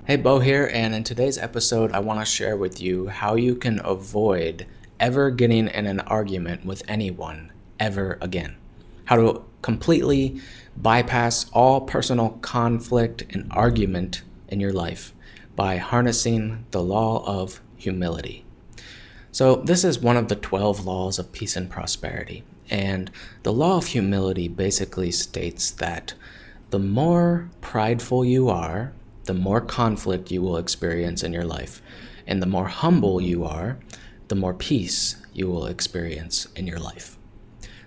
Hey, Beau here, and in today's episode, I want to share with you how you can avoid ever getting in an argument with anyone ever again. How to completely bypass all personal conflict and argument in your life by harnessing the law of humility. So, this is one of the 12 laws of peace and prosperity. And the law of humility basically states that the more prideful you are, the more conflict you will experience in your life. And the more humble you are, the more peace you will experience in your life.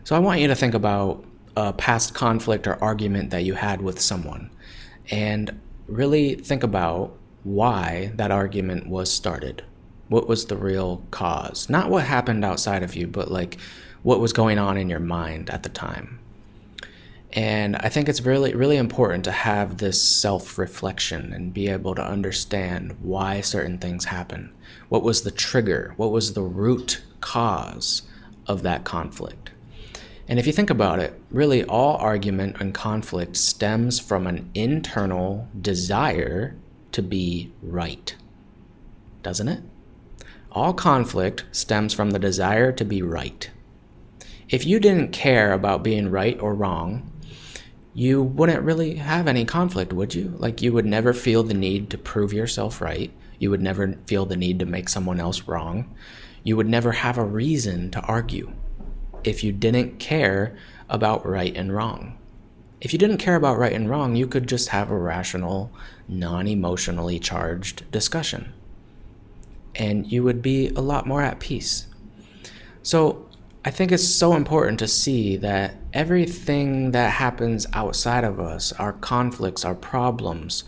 So I want you to think about a past conflict or argument that you had with someone and really think about why that argument was started. What was the real cause? Not what happened outside of you, but like what was going on in your mind at the time. And I think it's really, really important to have this self-reflection and be able to understand why certain things happen. What was the trigger? What was the root cause of that conflict? And if you think about it, really all argument and conflict stems from an internal desire to be right, doesn't it? All conflict stems from the desire to be right. If you didn't care about being right or wrong, you wouldn't really have any conflict, would you? Like, you would never feel the need to prove yourself right. You would never feel the need to make someone else wrong. You would never have a reason to argue if you didn't care about right and wrong. If you didn't care about right and wrong, you could just have a rational, non-emotionally charged discussion, and you would be a lot more at peace. So I think it's so important to see that everything that happens outside of us, our conflicts, our problems,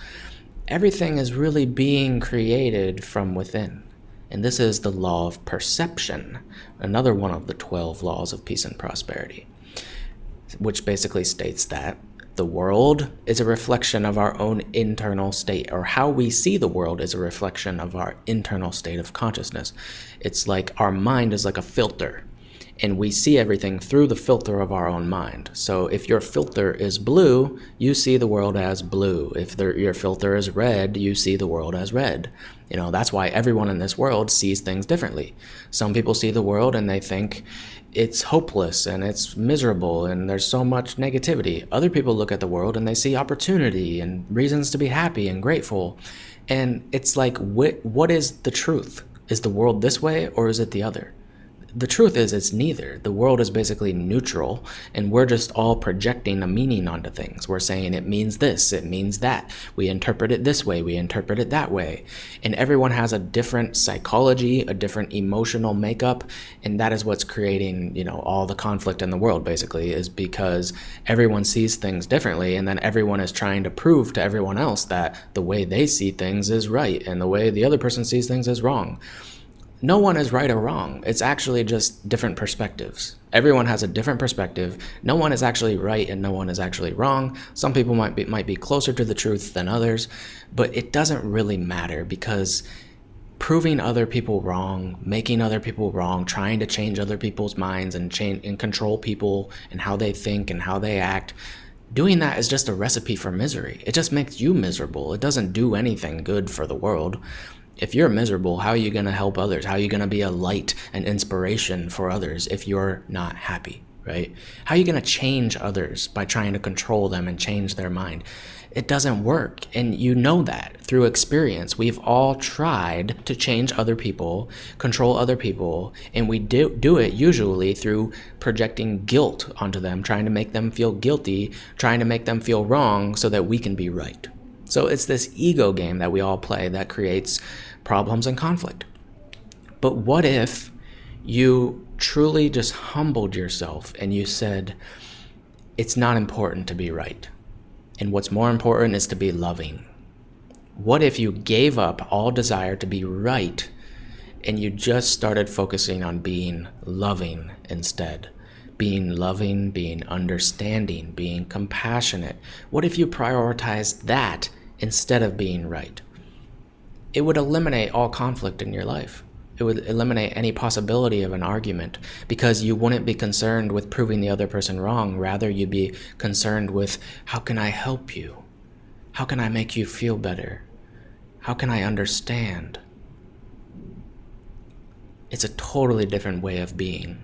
everything is really being created from within. And this is the law of perception, another one of the 12 laws of peace and prosperity, which basically states that the world is a reflection of our own internal state, or how we see the world is a reflection of our internal state of consciousness. It's like our mind is like a filter, and we see everything through the filter of our own mind. So if your filter is blue, you see the world as blue. If your filter is red, you see the world as red. That's why everyone in this world sees things differently. Some people see the world and they think it's hopeless and it's miserable and there's so much negativity. Other people look at the world and they see opportunity and reasons to be happy and grateful. And it's like, what is the truth? Is the world this way or is it the other? The truth is it's neither. The world is basically neutral, and we're just all projecting a meaning onto things. We're saying it means this, it means that. We interpret it this way, we interpret it that way. And everyone has a different psychology, a different emotional makeup, and that is what's creating, all the conflict in the world, basically, is because everyone sees things differently, and then everyone is trying to prove to everyone else that the way they see things is right, and the way the other person sees things is wrong. No one is right or wrong. It's actually just different perspectives. Everyone has a different perspective. No one is actually right and no one is actually wrong. Some people might be closer to the truth than others, but it doesn't really matter, because proving other people wrong, making other people wrong, trying to change other people's minds and control people and how they think and how they act, doing that is just a recipe for misery. It just makes you miserable. It doesn't do anything good for the world. If you're miserable, how are you going to help others? How are you going to be a light and inspiration for others if you're not happy, right? How are you going to change others by trying to control them and change their mind? It doesn't work, and you know that through experience. We've all tried to change other people, control other people, and we do it usually through projecting guilt onto them, trying to make them feel guilty, trying to make them feel wrong so that we can be right. So it's this ego game that we all play that creates problems and conflict. But what if you truly just humbled yourself and you said, it's not important to be right, and what's more important is to be loving? What if you gave up all desire to be right and you just started focusing on being loving instead? Being loving, being understanding, being compassionate. What if you prioritized that instead of being right? It would eliminate all conflict in your life. It would eliminate any possibility of an argument, because you wouldn't be concerned with proving the other person wrong. Rather, you'd be concerned with, how can I help you? How can I make you feel better? How can I understand? It's a totally different way of being.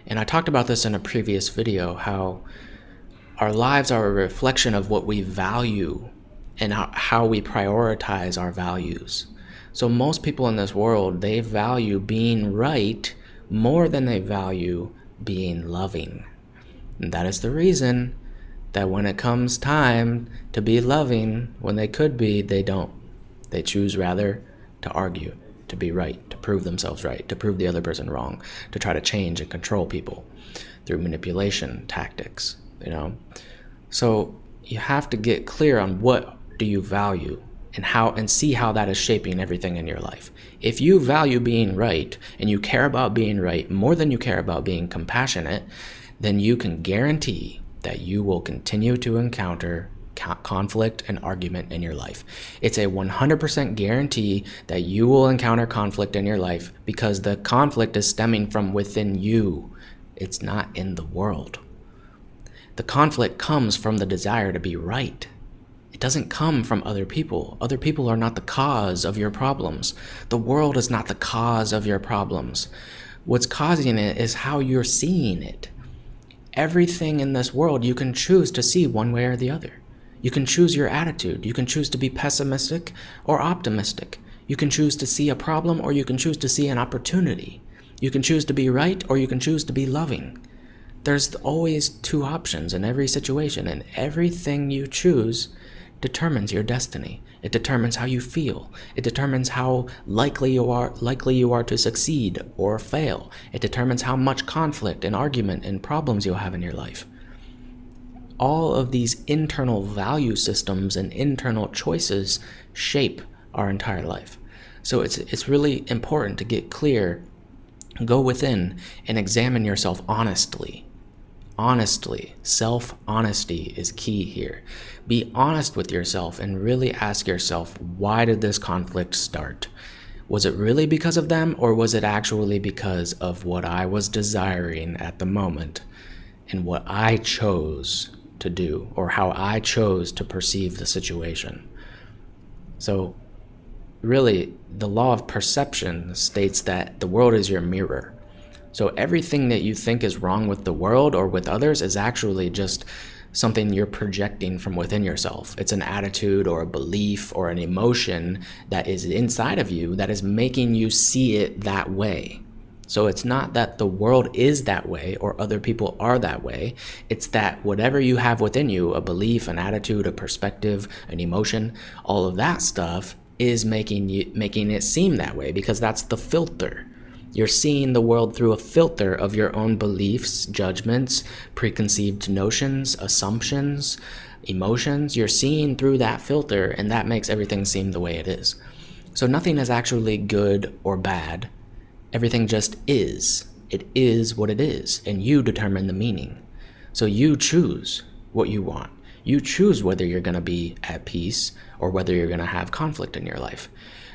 And I talked about this in a previous video, how our lives are a reflection of what we value and how we prioritize our values. So most people in this world, they value being right more than they value being loving. And that is the reason that when it comes time to be loving, when they could be, they don't. They choose rather to argue, to be right, to prove themselves right, to prove the other person wrong, to try to change and control people through manipulation tactics, So you have to get clear on what do you value and see how that is shaping everything in your life. If you value being right and you care about being right more than you care about being compassionate, then you can guarantee that you will continue to encounter conflict and argument in your life. It's a 100% guarantee that you will encounter conflict in your life because the conflict is stemming from within you. It's not in the world. The conflict comes from the desire to be right. It doesn't come from other people. Other people are not the cause of your problems. The world is not the cause of your problems. What's causing it is how you're seeing it. Everything in this world you can choose to see one way or the other. You can choose your attitude. You can choose to be pessimistic or optimistic. You can choose to see a problem or you can choose to see an opportunity. You can choose to be right or you can choose to be loving. There's always two options in every situation, and everything you choose determines your destiny. It determines how you feel. It determines how likely you are to succeed or fail. It determines how much conflict and argument and problems you'll have in your life. All of these internal value systems and internal choices shape our entire life. So it's really important to get clear, go within, and examine yourself honestly. Honestly, self-honesty is key here. Be honest with yourself and really ask yourself, why did this conflict start? Was it really because of them, or was it actually because of what I was desiring at the moment and what I chose to do, or how I chose to perceive the situation? So really, the law of perception states that the world is your mirror. So everything that you think is wrong with the world or with others is actually just something you're projecting from within yourself. It's an attitude or a belief or an emotion that is inside of you that is making you see it that way. So it's not that the world is that way or other people are that way. It's that whatever you have within you, a belief, an attitude, a perspective, an emotion, all of that stuff is making it seem that way, because that's the filter. You're seeing the world through a filter of your own beliefs, judgments, preconceived notions, assumptions, emotions. You're seeing through that filter, and that makes everything seem the way it is. So nothing is actually good or bad. Everything just is. It is what it is, and you determine the meaning. So you choose what you want. You choose whether you're going to be at peace or whether you're going to have conflict in your life.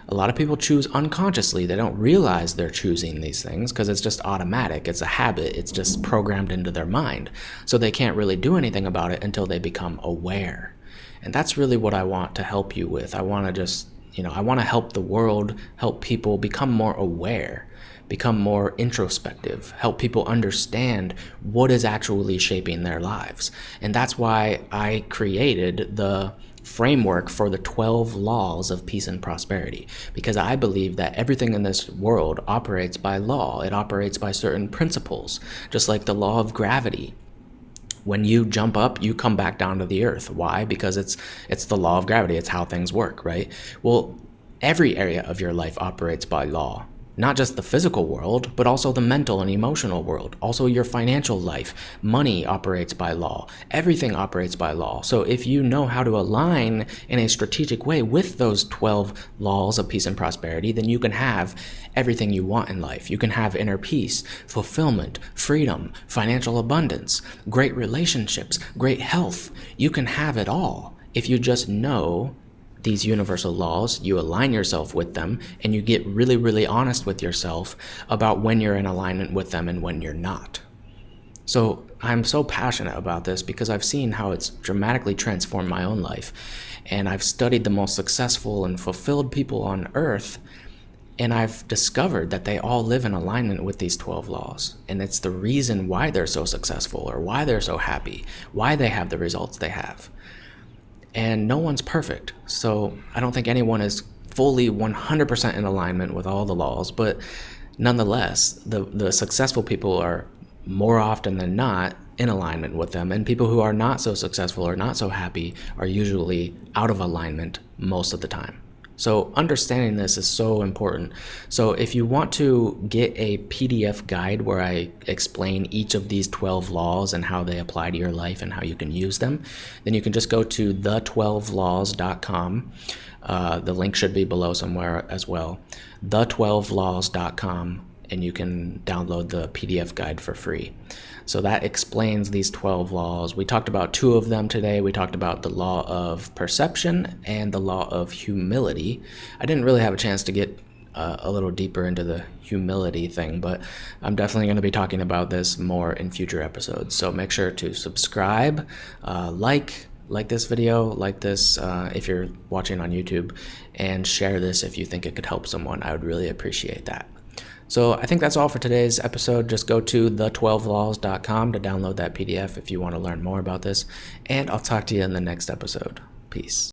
A lot of people choose unconsciously. They don't realize they're choosing these things because it's just automatic. It's a habit. It's just programmed into their mind. So they can't really do anything about it until they become aware. And that's really what I want to help you with. I want to help the world, help people become more aware, become more introspective, help people understand what is actually shaping their lives. And that's why I created the framework for the 12 laws of peace and prosperity, because I believe that everything in this world operates by law. It operates by certain principles, just like the law of gravity. When you jump up, you come back down to the earth. Why? Because it's the law of gravity. It's how things work, right? Well, every area of your life operates by law. Not just the physical world, but also the mental and emotional world. Also your financial life. Money operates by law. Everything operates by law. So if you know how to align in a strategic way with those 12 laws of peace and prosperity, then you can have everything you want in life. You can have inner peace, fulfillment, freedom, financial abundance, great relationships, great health. You can have it all if you just know these universal laws, you align yourself with them, and you get really, really honest with yourself about when you're in alignment with them and when you're not. So I'm so passionate about this because I've seen how it's dramatically transformed my own life. And I've studied the most successful and fulfilled people on earth. And I've discovered that they all live in alignment with these 12 laws. And it's the reason why they're so successful, or why they're so happy, why they have the results they have. And no one's perfect. So I don't think anyone is fully 100% in alignment with all the laws. But nonetheless, the successful people are more often than not in alignment with them. And people who are not so successful or not so happy are usually out of alignment most of the time. So understanding this is so important. So if you want to get a PDF guide where I explain each of these 12 laws and how they apply to your life and how you can use them, then you can just go to the12laws.com. The link should be below somewhere as well. the12laws.com, and you can download the PDF guide for free. So that explains these 12 laws. We talked about 2 of them today. We talked about the law of perception and the law of humility. I didn't really have a chance to get a little deeper into the humility thing, but I'm definitely going to be talking about this more in future episodes. So make sure to subscribe, like this video, like this if you're watching on YouTube, and share this if you think it could help someone. I would really appreciate that. So I think that's all for today's episode. Just go to the12laws.com to download that PDF if you want to learn more about this. And I'll talk to you in the next episode. Peace.